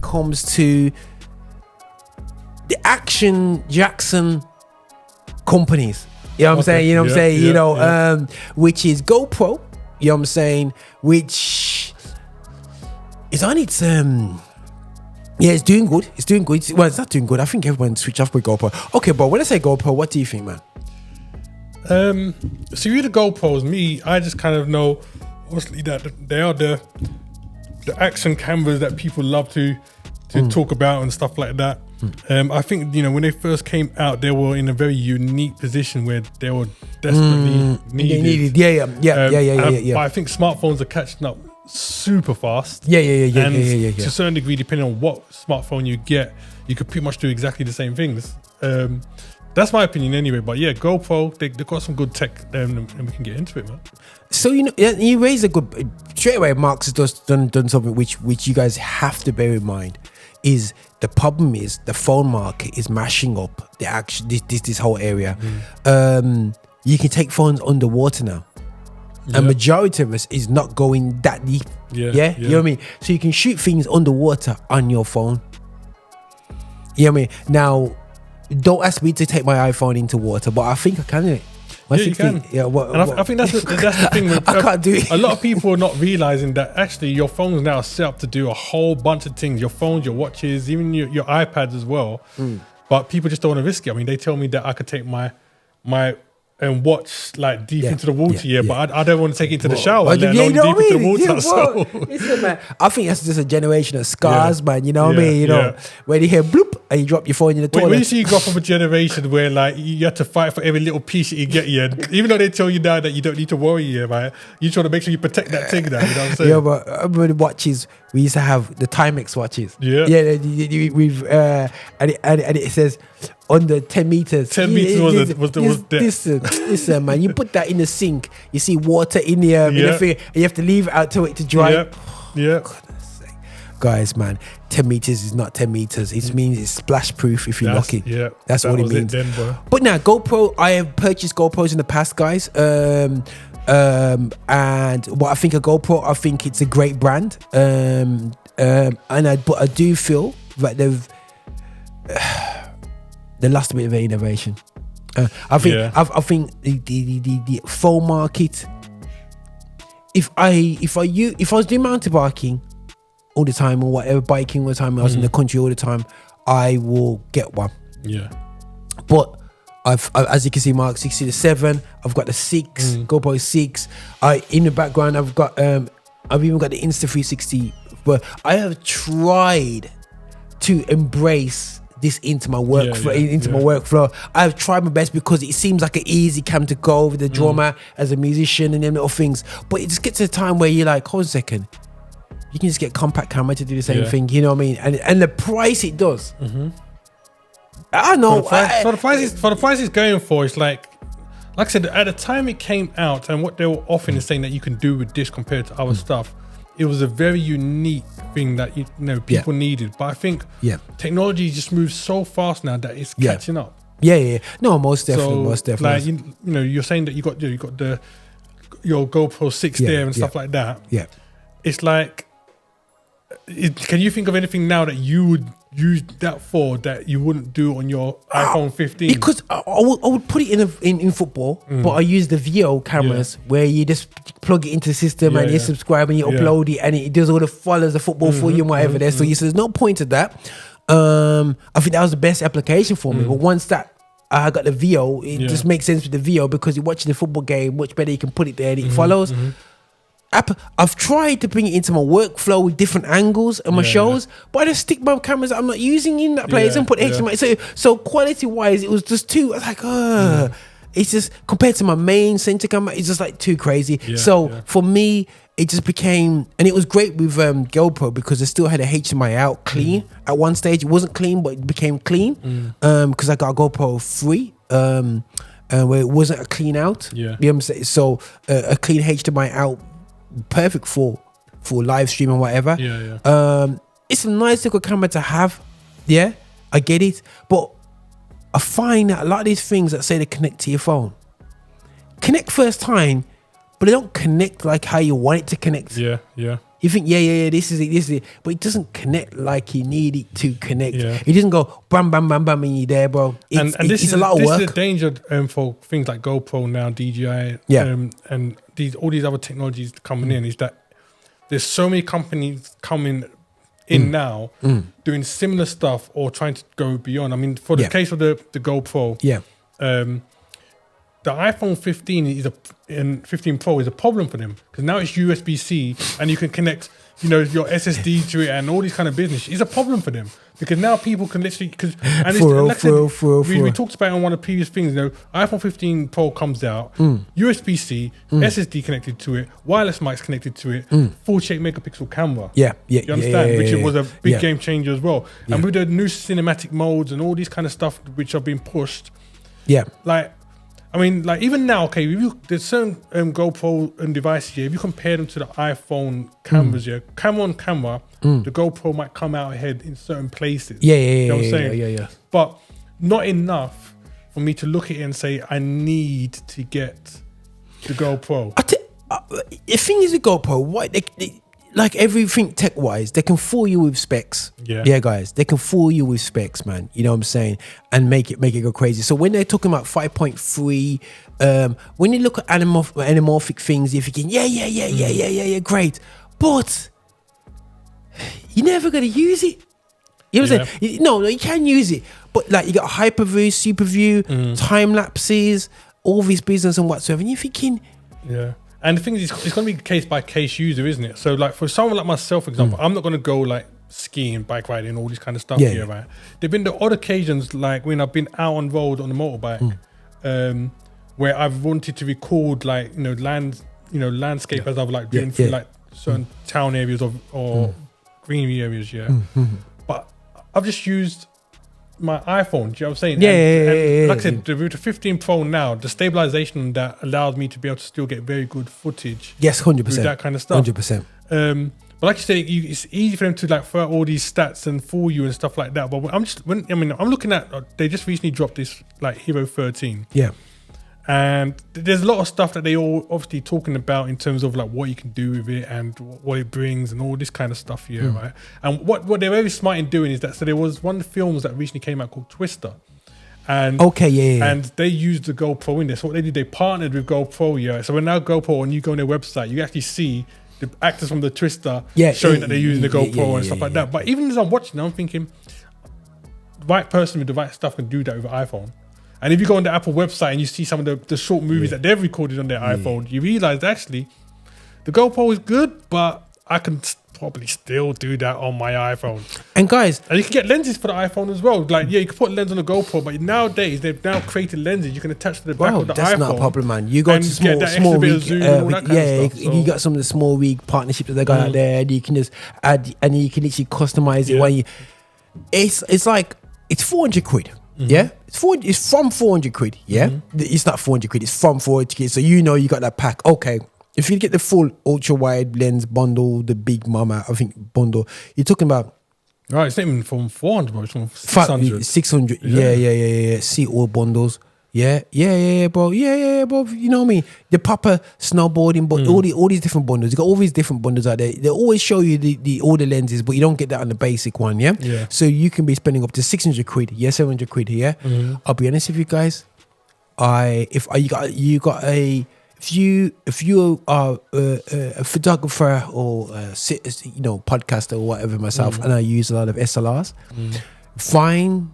it comes to the Action Jackson companies. You know what I'm saying? You know what I'm saying? Which is GoPro. You know what I'm saying? Which is on its it's doing good. It's doing good. Well, it's not doing good. I think everyone switched off with GoPro. Okay, but when I say GoPro, what do you think, man? So you the GoPros, me, I just kind of know obviously that they are the action cameras that people love to talk about and stuff like that. I think, you know, when they first came out, they were in a very unique position where they were desperately needed. Yeah. But I think smartphones are catching up super fast. Yeah. To a certain degree, depending on what smartphone you get, you could pretty much do exactly the same things. That's my opinion anyway. But yeah, GoPro, they've got some good tech, and we can get into it, man. So, you know, you raised a good... Straight away, Marx has just done something which you guys have to bear in mind. Is the problem is the phone market is mashing up the action this whole area. You can take phones underwater now. A majority of us is not going that deep. You know what I mean? So you can shoot things underwater on your phone. You know what I mean? Now, don't ask me to take my iPhone into water, but I think I can do it. You can. I think that's the thing. With, I can't do it. A lot of people are not realizing that actually your phones now are set up to do a whole bunch of things. Your phones, your watches, even your iPads as well. But people just don't want to risk it. I mean, they tell me that I could take my watch like deep into the water, but I don't want to take it into the shower, let alone deep into the water. So. Listen, man, I think that's just a generation of scars, man. You know what I mean? You know, when you hear bloop and you drop your phone in the toilet. When you see you go from a generation where like you have to fight for every little piece that you get, even though they tell you now that you don't need to worry, man, you try to make sure you protect that thing now. You know what I'm saying? Yeah, but I remember the watches. We used to have the Timex watches. We've and it says under 10 meters. 10 meters was depth. Listen, man, you put that in the sink, you see water in the thing, and you have to leave it out till it to dry. Goodness sake. Guys, man, 10 meters is not 10 meters. It means it's splash proof if you're lucky. That's what it means. But now, GoPro, I have purchased GoPros in the past, guys. And what I think of GoPro, I think it's a great brand. But I do feel that they lost a bit of innovation. I think the phone market. If I was doing mountain biking all the time or whatever, biking all the time, I was in the country all the time, I will get one. But I've as you can see, Mark, 6 to the 7. I've got the 6 GoPro 6. In the background, I've even got the Insta360. But I have tried to embrace this into my workflow. I've tried my best because it seems like an easy cam to go with the drummer as a musician and them little things. But it just gets to a time where you're like, hold on a second, you can just get a compact camera to do the same thing. You know what I mean? And the price it does. I know. For the price it's going for, it's like I said, at the time it came out and what they were offering is saying that you can do with this compared to other stuff. It was a very unique thing that people needed. But I think technology just moves so fast now that it's catching up. No, most definitely. Like you're saying that you got your GoPro 6 there and stuff like that. It's like, can you think of anything now that you would use that for that you wouldn't do on your iPhone 15? Because I would put it in football, but I use the VO cameras where you just plug it into the system and you subscribe and you upload it and it does all the follows the football for you and whatever there. So there's no point to that. I think that was the best application for me. But once that I got the VO, it just makes sense with the VO because you're watching the football game much better. You can put it there and it follows. I've tried to bring it into my workflow with different angles and my shows, but I just stick my cameras that I'm not using in that place and put HDMI. So quality wise, it was just too. I was like, it's just compared to my main center camera, it's just like too crazy. For me, it just became, and it was great with GoPro because I still had a HDMI out clean at one stage. It wasn't clean, but it became clean because I got a GoPro 3. Where it wasn't a clean out. You know what I'm saying? So a clean HDMI out. Perfect for live stream and whatever. It's a nice little camera to have. I get it, but I find that a lot of these things that say they connect to your phone connect first time, but they don't connect like how you want it to connect. You think, yeah, this is it, but it doesn't connect like you need it to connect. Yeah. It doesn't go bam, bam, bam, bam, and you're there, bro. It's a lot of work. This is a danger for things like GoPro now, DJI, and all these other technologies coming in, is that there's so many companies coming in now doing similar stuff or trying to go beyond. I mean, for the case of the GoPro, the iPhone 15 and 15 Pro is a problem for them because now it's USB-C and you can connect, your SSD to it and all these kind of business. It's a problem for them because now people can literally we talked about it on one of the previous things. iPhone 15 Pro comes out, USB-C, SSD connected to it, wireless mics connected to it, 48 megapixel camera. You understand? Which was a big game changer as well. And with the new cinematic modes and all these kind of stuff which are being pushed. Even now, there's certain GoPro and devices here. If you compare them to the iPhone cameras, camera on camera, the GoPro might come out ahead in certain places. You know what I'm saying? But not enough for me to look at it and say, I need to get the GoPro. The thing is with GoPro, like everything tech-wise, they can fool you with specs. Yeah, guys, they can fool you with specs, man. You know what I'm saying? And make it go crazy. So when they're talking about 5.3, when you look at anamorphic things, you're thinking, yeah, great. But you're never gonna use it. You know what I'm saying? No, you can use it, but like you got hyperview, superview, time lapses, all this business and whatsoever. And you're thinking, and the thing is, it's going to be case by case user, isn't it? So, like for someone like myself, for example, I'm not going to go like skiing, bike riding, all this kind of stuff here, right? There've been the odd occasions, like when I've been out on road on the motorbike, where I've wanted to record, like landscape as I've like driven through like certain town areas or greenery areas, But I've just used my iPhone, do you know what I'm saying? And like I said, with the 15 Pro now, the stabilization that allows me to be able to still get very good footage. Yes, 100%. With that kind of stuff. 100%. But like you say, it's easy for them to like throw out all these stats and fool you and stuff like that. But I'm looking at, they just recently dropped this like Hero 13. Yeah. And there's a lot of stuff that they all obviously talking about in terms of like what you can do with it and what it brings and all this kind of stuff here, right? And what they're very smart in doing is that, so there was one of the films that recently came out called Twister. And and they used the GoPro in there. So what they did, they partnered with GoPro, So when now GoPro, when you go on their website, you actually see the actors from the Twister showing that they're using the GoPro and stuff like that. But even as I'm watching, I'm thinking, the right person with the right stuff can do that with an iPhone. And if you go on the Apple website and you see some of the short movies that they've recorded on their iPhone, you realize that actually the GoPro is good, but I can probably still do that on my iPhone. And guys, and you can get lenses for the iPhone as well. Like, you can put a lens on the GoPro, but nowadays they've now created lenses you can attach to the back of the iPhone. That's not a problem, man. You go to small rig, you got some of the small rig partnerships that they got out there, and you can just add, and you can literally customize it. When you, it's like it's 400 quid. It's from 400 quid. It's not 400 quid, it's from 400 quid. So you got that pack. Okay, if you get the full ultra wide lens bundle, the big mama, I think bundle, you're talking about, right, it's not even from 400, bro, it's from 600. 600. Yeah. See all bundles. Yeah, bro. Yeah, bro. You know what I mean? The proper snowboarding, but all these different bundles. You got all these different bundles out there. They always show you all the lenses, but you don't get that on the basic one. Yeah. So you can be spending up to 600 quid. 700 quid. Yeah. I'll be honest with you guys. If you are a photographer or podcaster or whatever myself, and I use a lot of SLRs, find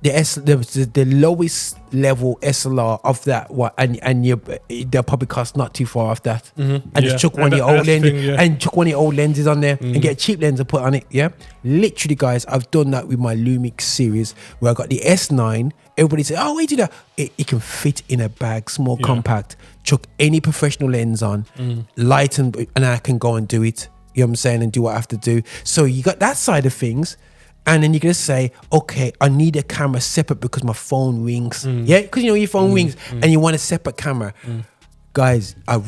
the lowest level SLR of that one, and they'll probably cost not too far off that, and just chuck one of your old lenses and chuck one of your old lenses on there and get a cheap lens and put on it. Literally, guys, I've done that with my Lumix series where I got the S9. Everybody said, oh, wait, do that. It can fit in a bag, small, compact. Chuck any professional lens on, lighten, and I can go and do it. You know what I'm saying? And do what I have to do. So you got that side of things. And then you're going to say, okay, I need a camera separate because my phone rings. Yeah, because your phone rings and you want a separate camera. Guys, so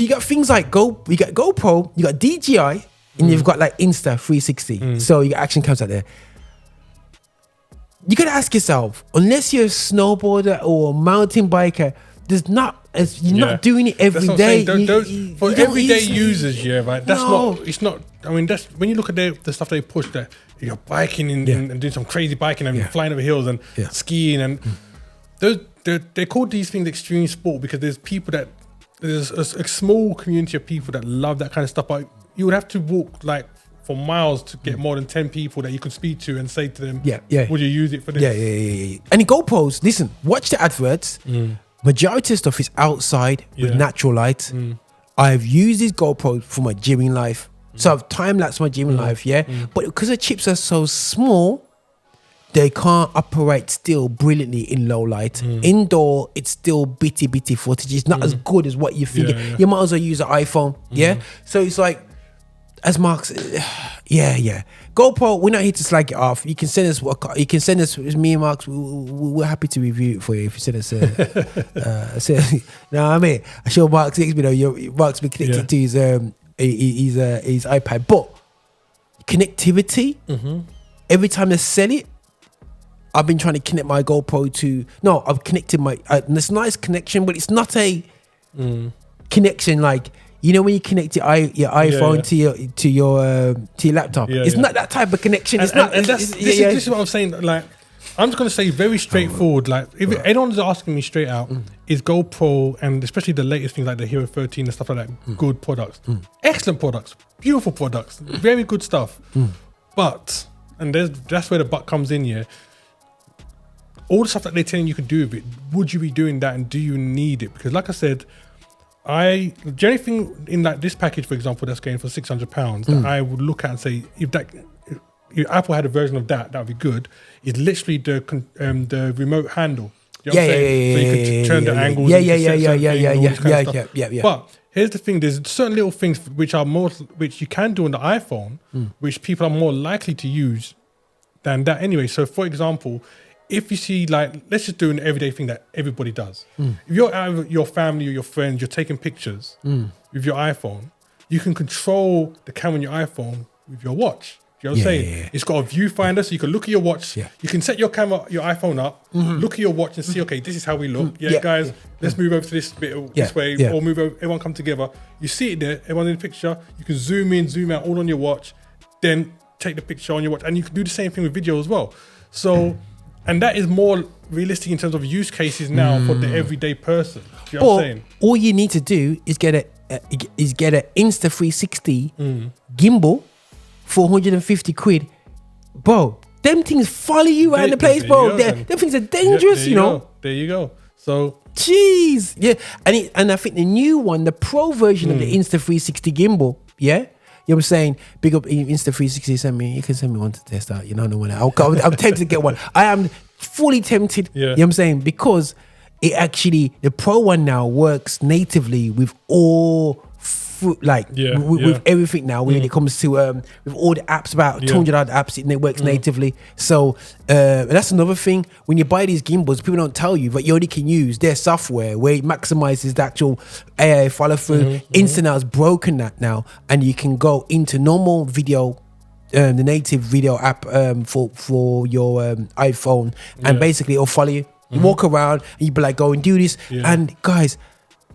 you got things like you got GoPro, you got DJI, and you've got like Insta360. So you got action cams out there. You got to ask yourself, unless you're a snowboarder or a mountain biker, there's not not doing it every day. For everyday users, right? That's not. It's not. I mean, that's when you look at the stuff they push. That you're biking and doing some crazy biking and flying over hills and skiing and they call these things extreme sport because there's a small community of people that love that kind of stuff. But you would have to walk like for miles to get more than 10 people that you could speak to and say to them, would you use it for this? Yeah. And the GoPros, listen, watch the adverts. Majority of stuff is outside with natural light. I've used this GoPro for my gymming life. So I've time-lapsed my gymming life, But because the chips are so small, they can't operate still brilliantly in low light. Indoor, it's still bitty footage. It's not as good as what you think. You might as well use an iPhone, So it's like, as Marx, GoPro, we're not here to slag it off. You can send us me and Marx, we're happy to review it for you if you send us no, I mean, I'm sure Marx, Marx been connected to his iPad, but connectivity, every time they sell it, I've been trying to connect my GoPro to, I've connected my, it's a nice connection, but it's not a connection like, when you connect your iPhone to your laptop, it's not that type of connection. This is what I'm saying. Like, I'm just gonna say very straightforward. Like, if anyone's asking me straight out, is GoPro and especially the latest things like the Hero 13 and stuff like that good products? Excellent products, beautiful products, very good stuff. But that's where the but comes in. All the stuff that they're telling you can do with it, would you be doing that, and do you need it? Because, like I said, the only thing in like this package, for example, that's going for £600 that I would look at and say, if Apple had a version of that would be good. Is literally the remote handle. You know what I'm saying? So you can turn the angles. Yeah. But here's the thing: there's certain little things which you can do on the iPhone, which people are more likely to use than that anyway. So, for example, if you see, like, let's just do an everyday thing that everybody does. If you're out with your family or your friends, you're taking pictures with your iPhone, you can control the camera on your iPhone with your watch. You know what I'm saying? It's got a viewfinder, so you can look at your watch. You can set your iPhone up, look at your watch and see, okay, this is how we look. Guys, let's move over to this bit this way, or move over, everyone come together. You see it there, everyone in the picture, you can zoom in, zoom out all on your watch, then take the picture on your watch. And you can do the same thing with video as well. So, and that is more realistic in terms of use cases now for the everyday person. Do you know what I'm saying? All you need to do is get a Insta360 gimbal for 150 quid. Bro, them things follow you around the place, bro. Them things are dangerous, There you go. So, jeez. Yeah. And I think the new one, the pro version of the Insta360 gimbal, you know what I'm saying? Big up Insta360. You can send me one to test out. I'm tempted to get one. I am fully tempted. You know what I'm saying? Because the pro one now works natively with all with everything now when it comes to with all the apps, about 200 odd apps, it works natively. So that's another thing. When you buy these gimbals, people don't tell you, but you only can use their software where it maximizes the actual AI follow through. Insta now has broken that now, and you can go into normal video, the native video app for your iPhone, and basically it'll follow you. You walk around and you be like, go and do this. And guys,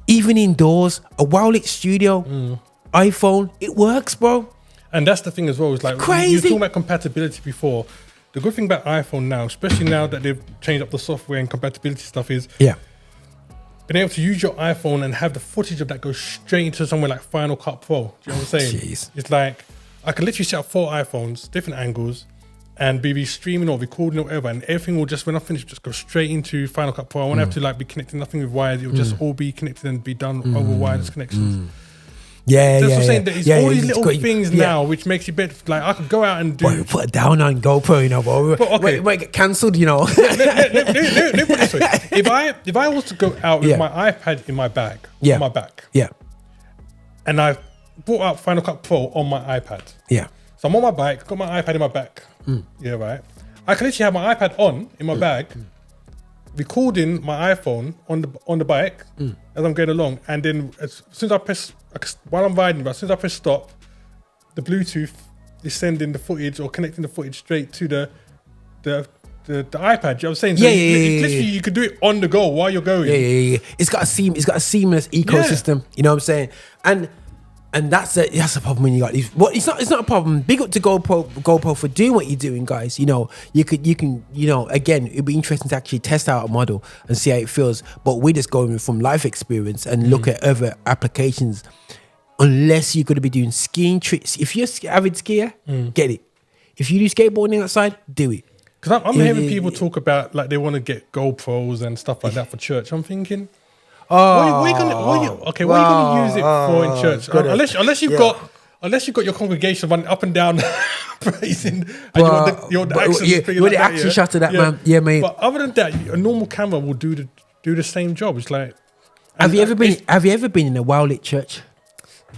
even indoors, a well-lit studio, iPhone, it works, bro. And that's the thing as well. It's like, crazy. You were talking about compatibility before. The good thing about iPhone now, especially now that they've changed up the software and compatibility stuff, is being able to use your iPhone and have the footage of that go straight into somewhere like Final Cut Pro. Do you know what I'm saying? Jeez. It's like, I can literally set up 4 iPhones, different angles, and be streaming or recording or whatever, and everything will just, when I finish, just go straight into Final Cut Pro. I won't have to be connecting nothing with wires. It will just all be connected and be done over wireless connections. That's what I'm saying. There's all these little things now which makes you better. Like, I could go out and do. Boy, put it down on GoPro, bro. But okay, it might get cancelled, let me put it this way: if I was to go out with my iPad in my bag, on my back, and I brought out Final Cut Pro on my iPad, so I'm on my bike, got my iPad in my back. I can literally have my iPad on in my bag, recording my iPhone on the bike as I'm going along, and then as soon as I press, while I'm riding, but as soon as I press stop, the Bluetooth is sending the footage or connecting the footage straight to the the iPad. You know what I'm saying? So literally, you could do it on the go while you're going. Yeah. It's got a seamless ecosystem. You know what I'm saying? And that's a problem when you got these. Well, it's not a problem. Big up to GoPro for doing what you're doing, guys. You know, you can again, it'd be interesting to actually test out a model and see how it feels. But we're just going from life experience and look at other applications. Unless you're going to be doing skiing tricks. If you're an avid skier, get it. If you do skateboarding outside, do it. Because I'm hearing people talk about like they want to get GoPros and stuff like that for church. I'm thinking, what are you gonna use it for in church? Unless you've got your congregation running up and down praising, and you want the action with the action shot of that, man. Yeah, mate. But other than that, a normal camera will do the same job. It's like, have you ever been in a well-lit church?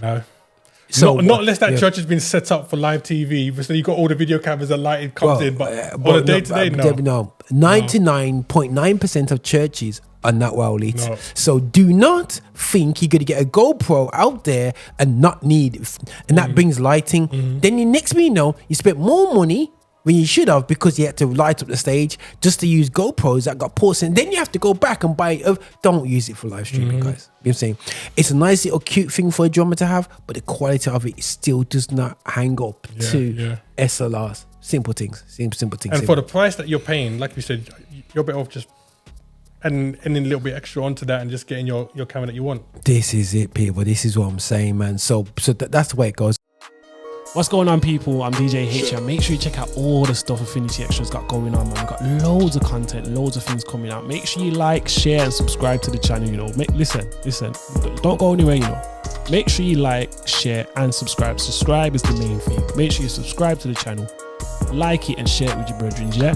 No. So not unless that church has been set up for live TV. So you got all the video cameras and lighting comes in, but on a day-to-day, no. 99.9% of churches are not well lit. No. So do not think you're going to get a GoPro out there and not need, and that brings lighting. Then the next thing you know, you spent more money when you should have, because you had to light up the stage just to use GoPros that got ports, and then you have to go back and buy it. Don't use it for live streaming, guys. You know what I'm saying? It's a nice little cute thing for a drummer to have, but the quality of it still does not hang up to SLRs. Simple things. And for the price that you're paying, like we said, you're better off just and then a little bit extra onto that and just getting your camera that you want. This is it, people. This is what I'm saying, man. So that's the way it goes. What's going on, people? I'm DJ HipHop. Make sure you check out all the stuff Affinity Extra's got going on, man. We've got loads of content, loads of things coming out. Make sure you like, share, and subscribe to the channel, you know. Listen. Don't go anywhere, you know. Make sure you like, share, and subscribe. Subscribe is the main thing. Make sure you subscribe to the channel, like it, and share it with your brethren, yeah?